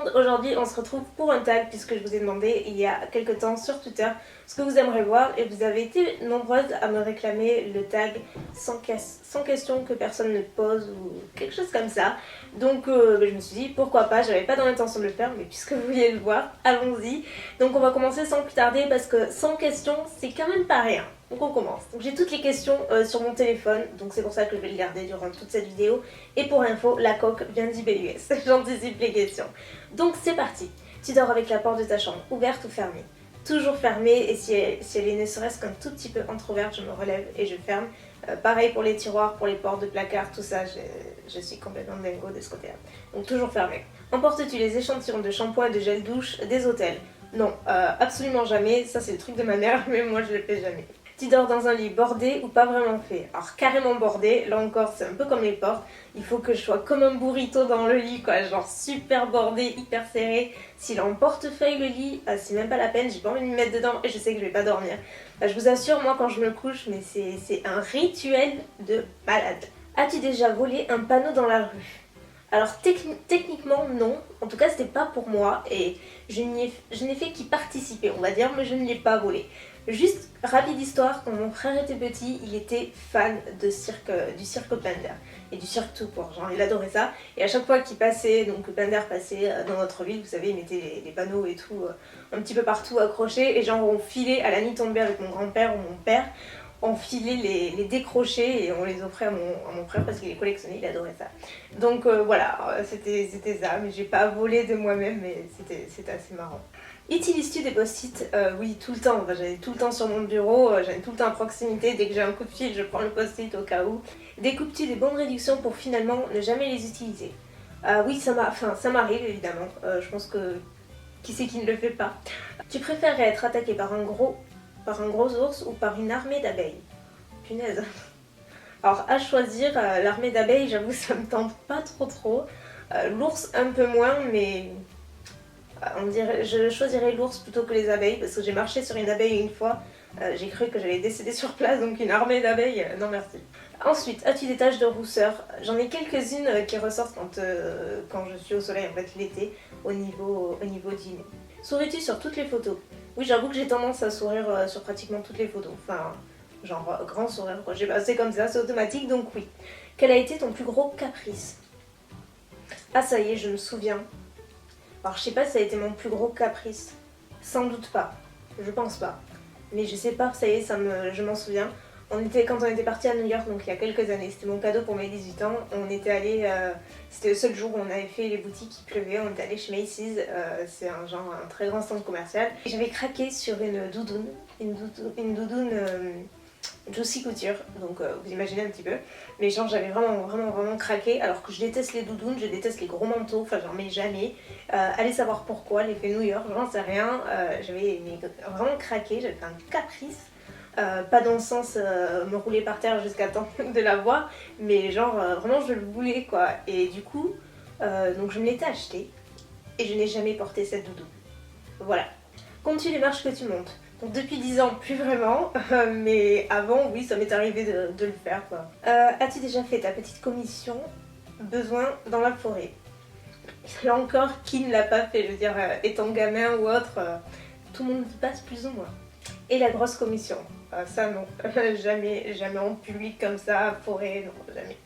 monde, aujourd'hui on se retrouve pour un tag puisque je vous ai demandé il y a quelques temps sur Twitter ce que vous aimeriez voir et vous avez été nombreuses à me réclamer le tag sans question que personne ne pose ou quelque chose comme ça. Donc je me suis dit pourquoi pas, j'avais pas dans l'intention de le faire mais puisque vous vouliez le voir, allons-y. Donc on va commencer sans plus tarder parce que 100 questions c'est quand même pas rien. Donc on commence. Donc j'ai toutes les questions sur mon téléphone, donc c'est pour ça que je vais le garder durant toute cette vidéo. Et pour info, la coque vient d'IBUS, j'anticipe les questions. Donc c'est parti. Tu dors avec la porte de ta chambre ouverte ou fermée? Toujours fermée, et si elle est ne serait-ce qu'un tout petit peu entrouverte, je me relève et je ferme. Pareil pour les tiroirs, pour les portes de placard, tout ça, je suis complètement dingo de ce côté-là. Donc toujours fermée. Emportes-tu les échantillons de shampoing et de gel douche des hôtels? Non, absolument jamais, ça c'est le truc de ma mère, mais moi je le fais jamais. Tu dors dans un lit bordé ou pas vraiment fait? Alors carrément bordé, là encore c'est un peu comme les portes, il faut que je sois comme un burrito dans le lit quoi, genre super bordé, hyper serré. S'il est en portefeuille le lit, c'est même pas la peine, j'ai pas envie de me mettre dedans et je sais que je vais pas dormir. Je vous assure, moi quand je me couche, mais c'est un rituel de malade. As-tu déjà volé un panneau dans la rue? Alors techniquement non, en tout cas c'était pas pour moi et je n'ai fait qu'y participer on va dire, mais je ne l'ai pas volé. Juste rapide histoire, quand mon frère était petit, il était fan de du cirque Pender et du cirque tout court, genre il adorait ça. Et à chaque fois qu'il passait, donc Pender passait dans notre ville, vous savez, il mettait les panneaux et tout un petit peu partout accrochés et genre on filait à la nuit tombée avec mon grand-père ou mon père, on filait les décrochés et on les offrait à mon frère parce qu'il les collectionnait, il adorait ça. Donc voilà, c'était ça, mais j'ai pas volé de moi-même, mais c'était assez marrant. Utilises-tu des post-it? Oui, tout le temps. Enfin, j'en ai tout le temps sur mon bureau, j'en ai tout le temps à proximité. Dès que j'ai un coup de fil, je prends le post-it au cas où. Découpes-tu des bons de réduction pour finalement ne jamais les utiliser? Oui, ça m'arrive évidemment. Je pense que qui c'est qui ne le fait pas? Tu préférerais être attaqué par un gros ours ou par une armée d'abeilles? Punaise. Alors à choisir, l'armée d'abeilles, j'avoue, ça me tente pas trop. L'ours un peu moins, mais on dirait, je choisirais l'ours plutôt que les abeilles parce que j'ai marché sur une abeille une fois, j'ai cru que j'allais décéder sur place, donc une armée d'abeilles, non merci. Ensuite, as-tu des taches de rousseur? J'en ai quelques-unes qui ressortent quand je suis au soleil, en fait l'été, au niveau du nez. Souris-tu sur toutes les photos? Oui, j'avoue que j'ai tendance à sourire sur pratiquement toutes les photos, enfin, genre grand sourire quoi, c'est comme ça, c'est automatique, donc oui. Quel a été ton plus gros caprice? Ah ça y est, je me souviens. Alors je sais pas si ça a été mon plus gros caprice, sans doute pas, je pense pas, mais je sais pas, ça y est, je m'en souviens. Quand on était parti à New York, donc il y a quelques années, c'était mon cadeau pour mes 18 ans, on était allé, c'était le seul jour où on avait fait les boutiques, il pleuvait, on était allé chez Macy's, c'est un très grand centre commercial. J'avais craqué sur une doudoune Juicy Couture, donc vous imaginez un petit peu, mais genre j'avais vraiment craqué, alors que je déteste les doudounes, je déteste les gros manteaux, enfin j'en mets jamais. Allez savoir pourquoi, l'effet New York, j'en sais rien, j'avais vraiment craqué, j'avais fait un caprice. Pas dans le sens me rouler par terre jusqu'à temps de la voir, mais genre vraiment je le voulais quoi. Et du coup, donc je me l'étais acheté et je n'ai jamais porté cette doudoune. Voilà. Comptes-tu les marches que tu montes? Donc depuis 10 ans, plus vraiment, mais avant, oui, ça m'est arrivé de le faire quoi. As-tu déjà fait ta petite commission besoin dans la forêt? Là encore, qui ne l'a pas fait? Je veux dire, étant gamin ou autre, tout le monde y passe plus ou moins. Et la grosse commission? Ça non, jamais en public comme ça, forêt, non, jamais.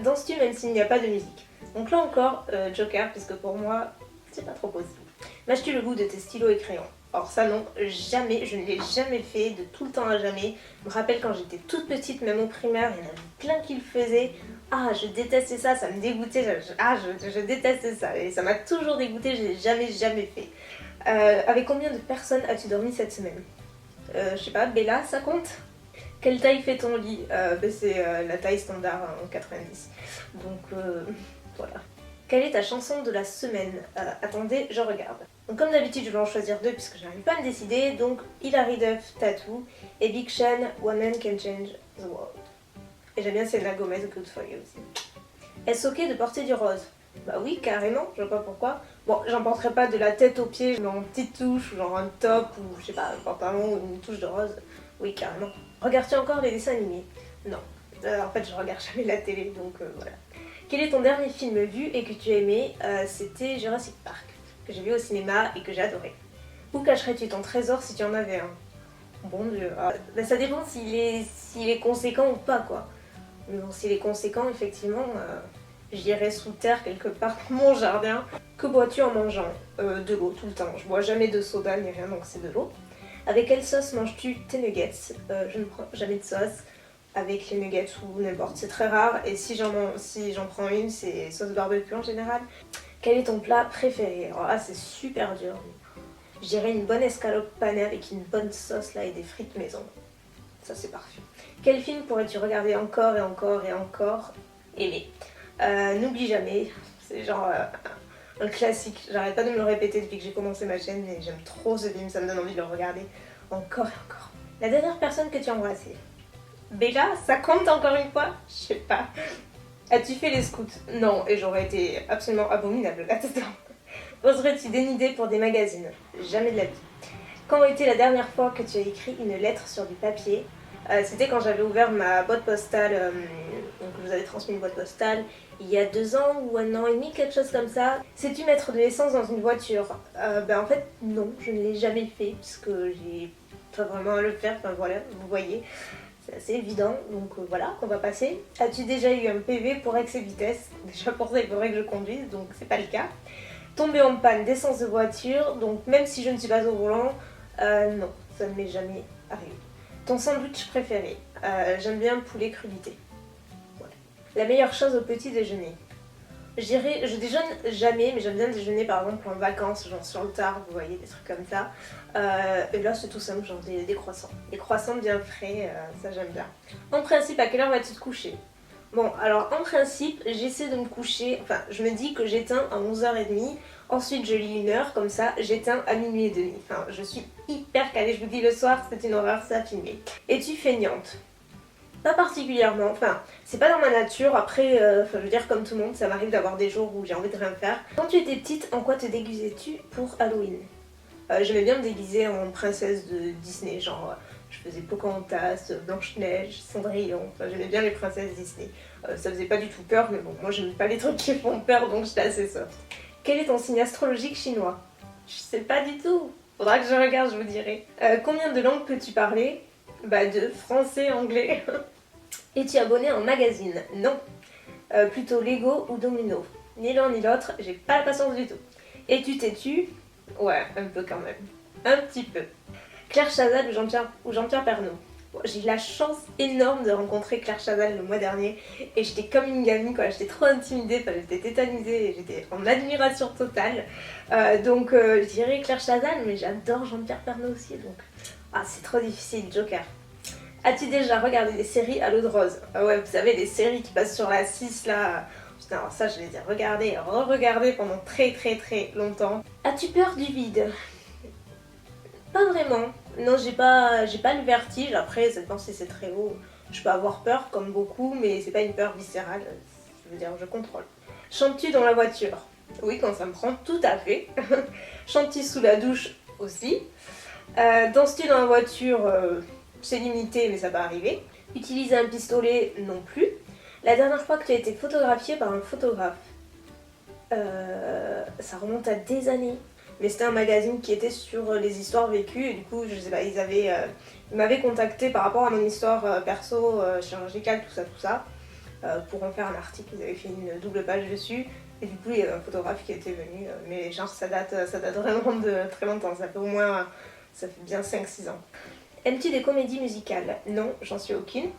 Danses-tu même s'il n'y a pas de musique? Donc là encore, Joker, puisque pour moi, c'est pas trop possible. Mâches-tu le goût de tes stylos et crayons? Or ça non, jamais, je ne l'ai jamais fait, de tout le temps à jamais. Je me rappelle quand j'étais toute petite, même au primaire, il y en avait plein qui le faisaient. Ah, je détestais ça, ça me dégoûtait, je détestais ça. Et ça m'a toujours dégoûté, j'ai jamais fait. Avec combien de personnes as-tu dormi cette semaine? Je sais pas, Bella, ça compte? Quelle taille fait ton lit? C'est la taille standard en 90. Donc voilà. Quelle est ta chanson de la semaine? Attendez, je regarde. Donc comme d'habitude, je vais en choisir deux puisque je n'arrive pas à me décider. Donc Hilary Duff, Tattoo, et Big Sean, Woman Can Change the World. Et j'aime bien Selena Gomez, Good For You aussi. Est-ce ok de porter du rose? Bah oui, carrément, je vois pas pourquoi. Bon, j'en porterai pas de la tête aux pieds, mais en petite touche, ou genre un top, ou je sais pas, un pantalon, ou une touche de rose. Oui, carrément. Regardes-tu encore les dessins animés? Non. En fait, je regarde jamais la télé, donc voilà. Quel est ton dernier film vu et que tu as aimé? C'était Jurassic Park. que j'ai vu au cinéma et que j'ai adoré. Où cacherais-tu ton trésor si tu en avais un? Bon Dieu, bah, ça dépend s'il est conséquent ou pas quoi. Mais bon, s'il est conséquent, effectivement, j'irai sous terre quelque part dans mon jardin. Que bois-tu en mangeant? De l'eau tout le temps. Je bois jamais de soda ni rien, donc c'est de l'eau. Avec quelle sauce manges-tu tes nuggets? Je ne prends jamais de sauce avec les nuggets ou n'importe, c'est très rare. Et si j'en prends une, c'est sauce barbecue en général. Quel est ton plat préféré? Alors là, c'est super dur. Je dirais une bonne escalope panée avec une bonne sauce là et des frites maison. Ça, c'est parfait. Quel film pourrais-tu regarder encore et encore et encore aimer? N'oublie jamais. C'est genre un classique. J'arrête pas de me le répéter depuis que j'ai commencé ma chaîne, mais j'aime trop ce film, ça me donne envie de le regarder encore et encore. La dernière personne que tu as embrassée? Bella, ça compte encore une fois? Je sais pas. As-tu fait les scouts? Non, et j'aurais été absolument abominable là-dedans. Oserais-tu dénider pour des magazines? Jamais de la vie. Quand était la dernière fois que tu as écrit une lettre sur du papier? C'était quand j'avais ouvert ma boîte postale, donc je vous avais transmis une boîte postale il y a 2 ans ou 1 an et demi, quelque chose comme ça. Sais-tu mettre de l'essence dans une voiture? En fait non, je ne l'ai jamais fait puisque j'ai pas vraiment à le faire, enfin voilà, vous voyez. C'est assez évident, donc voilà, on va passer. As-tu déjà eu un PV pour excès de vitesse? Déjà pour ça il faudrait que je conduise, donc c'est pas le cas. Tomber en panne d'essence de voiture, donc même si je ne suis pas au volant, non, ça ne m'est jamais arrivé. Ton sandwich préféré? J'aime bien poulet crudité. Voilà. La meilleure chose au petit déjeuner? Je dirais, je déjeune jamais, mais j'aime bien déjeuner par exemple en vacances, genre sur le tard, vous voyez, des trucs comme ça. Et là c'est tout simple, genre des croissants. Des croissants bien frais, ça j'aime bien. En principe, à quelle heure vas-tu te coucher? Bon, alors en principe, j'essaie de me coucher, enfin je me dis que j'éteins à 11h30, ensuite je lis 1 heure, comme ça j'éteins à 12h30. Enfin, je suis hyper calée, je vous dis le soir, c'est une horreur, ça à filmer. Es-tu feignante? Pas particulièrement, enfin c'est pas dans ma nature, après, je veux dire comme tout le monde, ça m'arrive d'avoir des jours où j'ai envie de rien faire. Quand tu étais petite, en quoi te déguisais-tu pour Halloween? J'aimais bien me déguiser en princesse de Disney, genre je faisais Pocahontas, Blanche-Neige, Cendrillon, enfin j'aimais bien les princesses Disney. Ça faisait pas du tout peur, mais bon, moi j'aime pas les trucs qui font peur, donc j'étais assez soft. Quel est ton signe astrologique chinois? Je sais pas du tout, faudra que je regarde, je vous dirai. Combien de langues peux-tu parler? Bah 2, français, anglais. Es-tu abonné en magazine? Non. Plutôt Lego ou Domino? Ni l'un ni l'autre, j'ai pas la patience du tout. Es-tu têtu? Ouais, un peu quand même. Un petit peu. Claire Chazal ou Jean-Pierre Pernaut? Bon, j'ai eu la chance énorme de rencontrer Claire Chazal le mois dernier et j'étais comme une gamine quoi, j'étais trop intimidée, enfin, j'étais tétanisée et j'étais en admiration totale. Donc je dirais Claire Chazal, mais j'adore Jean-Pierre Pernaut aussi, donc c'est trop difficile, Joker. As-tu déjà regardé des séries à l'eau de rose? Ah ouais, vous savez, des séries qui passent sur la 6 là. Putain, alors ça je les ai regardées et re-regardées pendant très très très longtemps. As-tu peur du vide? Pas vraiment. Non, j'ai pas le vertige. Après, ça dépend si c'est très haut. Je peux avoir peur comme beaucoup, mais c'est pas une peur viscérale. Je veux dire, je contrôle. Chantes-tu dans la voiture? Oui, quand ça me prend, tout à fait. Chantes-tu sous la douche? Aussi. Danses-tu dans la voiture? C'est limité, mais ça peut arriver. Utiliser un pistolet? Non plus. La dernière fois que tu as été photographiée par un photographe? Ça remonte à des années. Mais c'était un magazine qui était sur les histoires vécues et du coup, je sais pas, ils m'avaient contacté par rapport à mon histoire perso, chirurgicale, tout ça, pour en faire un article. Ils avaient fait une double page dessus et du coup, il y avait un photographe qui était venu. Mais genre, ça date vraiment de très longtemps, ça fait bien 5-6 ans. Aimes-tu des comédies musicales? Non, j'en suis aucune.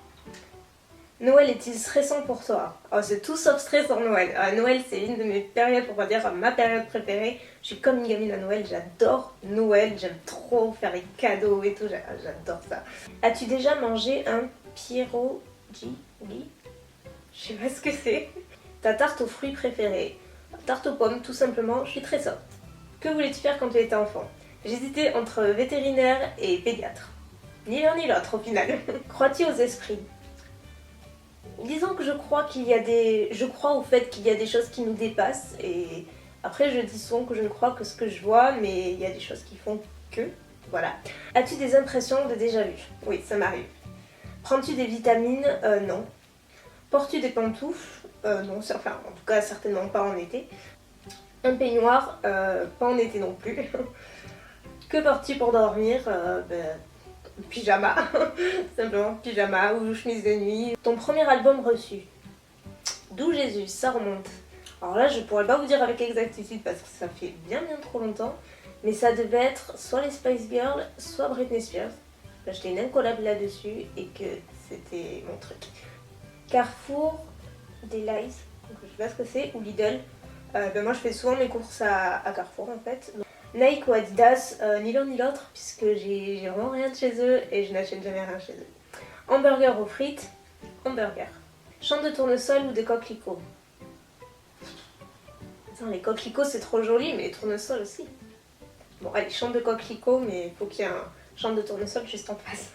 Noël est-il stressant pour toi? Oh, c'est tout sauf stressant Noël. Noël, c'est l'une de mes périodes, pour pas dire ma période préférée. Je suis comme une gamine à Noël, j'adore Noël, j'aime trop faire les cadeaux et tout, j'adore ça. As-tu déjà mangé un pierogi? Je sais pas ce que c'est. Ta tarte aux fruits préférée? Tarte aux pommes, tout simplement, je suis très soft. Que voulais-tu faire quand tu étais enfant? J'hésitais entre vétérinaire et pédiatre. Ni l'un ni l'autre au final. Crois-tu aux esprits? Disons que je crois au fait qu'il y a des choses qui nous dépassent et après je dis souvent que je ne crois que ce que je vois, mais il y a des choses qui font que, voilà. As-tu des impressions de déjà vu? Oui, ça m'arrive. Prends-tu des vitamines? Non. Portes-tu des pantoufles? Non, enfin en tout cas certainement pas en été. Un peignoir, pas en été non plus. Que portes-tu pour dormir? Pyjama, simplement pyjama ou chemise de nuit. Ton premier album reçu? D'où Jésus, ça remonte. Alors là, je pourrais pas vous dire avec exactitude parce que ça fait bien trop longtemps, mais ça devait être soit les Spice Girls, soit Britney Spears. J'étais une collab là-dessus et que c'était mon truc. Carrefour, Delice, je sais pas ce que c'est, ou Lidl. Moi je fais souvent mes courses à Carrefour en fait. Donc, Nike ou Adidas, ni l'un ni l'autre, puisque j'ai vraiment rien de chez eux et je n'achète jamais rien chez eux. Hamburger aux frites, hamburger. Champ de tournesol ou de coquelicots? Attends, les coquelicots c'est trop joli, mais les tournesols aussi. Bon, allez, champ de coquelicots, mais il faut qu'il y ait un champ de tournesol juste en face.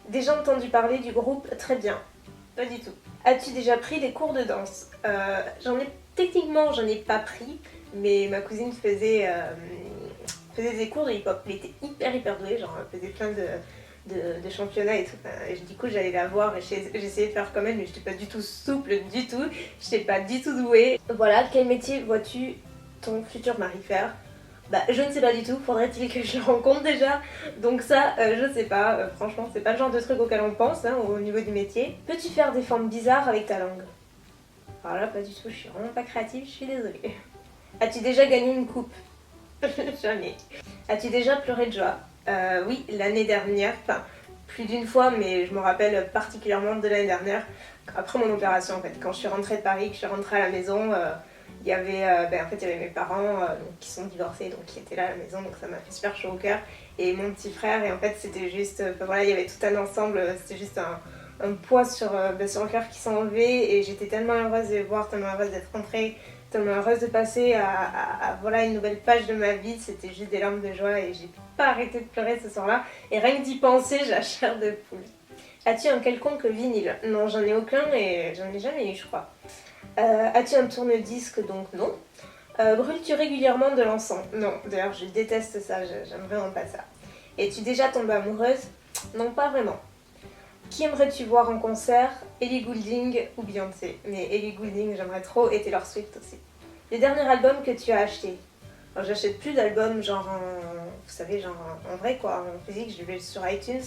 Déjà entendu parler du groupe Très Bien? Pas du tout. As-tu déjà pris des cours de danse? Techniquement, j'en ai pas pris, mais ma cousine faisait des cours de hip-hop. Elle était hyper douée, genre elle faisait plein de championnats et tout. Et du coup, j'allais la voir et j'essayais de faire comme elle, mais j'étais pas du tout souple du tout. J'étais pas du tout douée. Voilà, quel métier vois-tu ton futur mari faire? Je ne sais pas du tout, faudrait-il que je le rencontre déjà? Donc ça, je sais pas, franchement, c'est pas le genre de truc auquel on pense au niveau du métier. Peux-tu faire des formes bizarres avec ta langue? Alors là, pas du tout, je suis vraiment pas créative, je suis désolée. As-tu déjà gagné une coupe? Jamais. As-tu déjà pleuré de joie? Oui, l'année dernière, enfin, plus d'une fois, mais je me rappelle particulièrement de l'année dernière, après mon opération en fait. Quand je suis rentrée de Paris, que je suis rentrée à la maison, il y avait mes parents qui sont divorcés, donc qui étaient là à la maison, donc ça m'a fait super chaud au cœur. Et mon petit frère, et en fait c'était juste, il y avait tout un ensemble, c'était juste un poids sur le cœur qui s'est enlevé, et j'étais tellement heureuse de les voir, tellement heureuse d'être rentrée, tellement heureuse de passer à une nouvelle page de ma vie. C'était juste des larmes de joie et j'ai pas arrêté de pleurer ce soir-là, et rien que d'y penser, j'ai la chair de poule. As-tu un quelconque vinyle? Non, j'en ai aucun et j'en ai jamais eu, je crois. As-tu un tourne-disque? Donc non. Brûles-tu régulièrement de l'encens? Non, d'ailleurs je déteste ça, j'aime vraiment pas ça. Es-tu déjà tombée amoureuse? Non, pas vraiment. Qui aimerais-tu voir en concert? Ellie Goulding ou Beyoncé? Mais Ellie Goulding j'aimerais trop, et Taylor Swift aussi. Le dernier album que tu as acheté? Alors j'achète plus d'albums genre en vrai quoi, en physique, je vais sur iTunes.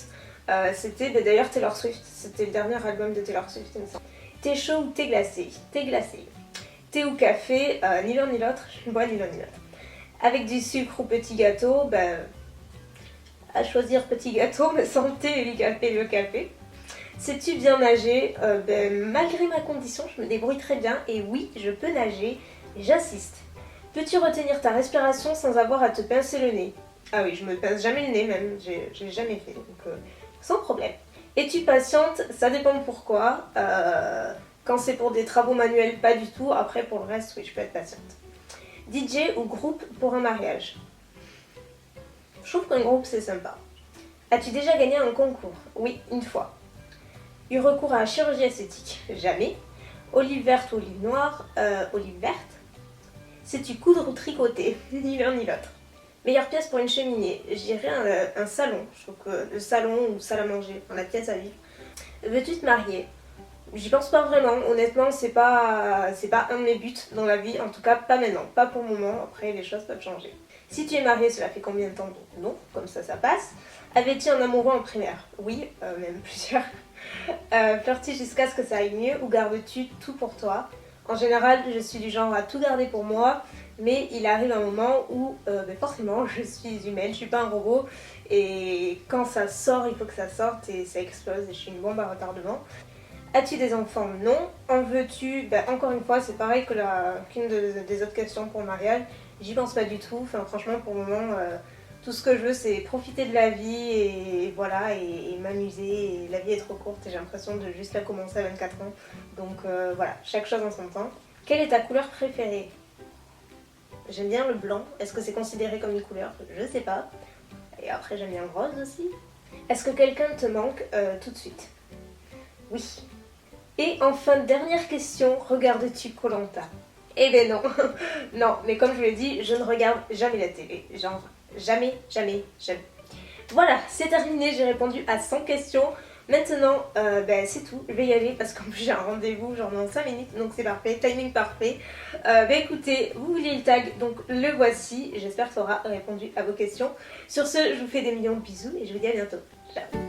C'était d'ailleurs Taylor Swift, c'était le dernier album de Taylor Swift il me semble. Thé chaud ou thé glacé? Thé glacé. Thé ou café? Ni l'un ni l'autre, je bois ni l'un ni l'autre. Avec du sucre ou petit gâteau? À choisir petit gâteau, mais sans thé et le café. Sais-tu bien nager? Malgré ma condition, je me débrouille très bien et oui, je peux nager, et j'insiste. Peux-tu retenir ta respiration sans avoir à te pincer le nez? Ah oui, je me pince jamais le nez même, j'ai jamais fait, donc sans problème. Es-tu patiente? Ça dépend de pourquoi. Quand c'est pour des travaux manuels, pas du tout. Après, pour le reste, oui, je peux être patiente. DJ ou groupe pour un mariage? Je trouve qu'un groupe, c'est sympa. As-tu déjà gagné un concours? Oui, une fois. Eu recours à la chirurgie esthétique? Jamais. Olive verte ou olive noire? Olive verte. Sais-tu coudre ou tricoter? Ni l'un ni l'autre. Meilleure pièce pour une cheminée? Je dirais un salon. Je trouve que le salon ou salle à manger, enfin la pièce à vivre. Veux-tu te marier? J'y pense pas vraiment, honnêtement, c'est pas un de mes buts dans la vie, en tout cas pas maintenant, pas pour le moment, après les choses peuvent changer. Si tu es mariée, cela fait combien de temps? Donc non, comme ça passe. Avais-tu un amoureux en primaire? Oui, même plusieurs. Pleures-tu jusqu'à ce que ça aille mieux ou gardes-tu tout pour toi? En général, je suis du genre à tout garder pour moi, mais il arrive un moment où forcément je suis humaine, je suis pas un robot, et quand ça sort, il faut que ça sorte et ça explose, et je suis une bombe à retardement. As-tu des enfants? Non. En veux-tu? Encore une fois, c'est pareil que qu'une des autres questions pour le mariage. J'y pense pas du tout. Enfin, franchement, pour le moment, tout ce que je veux, c'est profiter de la vie et voilà, et m'amuser. Et la vie est trop courte et j'ai l'impression de juste la commencer à 24 ans. Donc voilà, chaque chose en son temps. Quelle est ta couleur préférée? J'aime bien le blanc. Est-ce que c'est considéré comme une couleur? Je sais pas. Et après, j'aime bien le rose aussi. Est-ce que quelqu'un te manque tout de suite? Oui. Et enfin, dernière question, regardes-tu koh? Eh ben non, non, mais comme je vous l'ai dit, je ne regarde jamais la télé, genre jamais. Voilà, c'est terminé, j'ai répondu à 100 questions. Maintenant, c'est tout, je vais y aller parce qu'en plus j'ai un rendez-vous genre dans 5 minutes, donc c'est parfait, timing parfait. Écoutez, vous vouliez le tag, donc le voici, j'espère que ça aura répondu à vos questions. Sur ce, je vous fais des millions de bisous et je vous dis à bientôt. Ciao.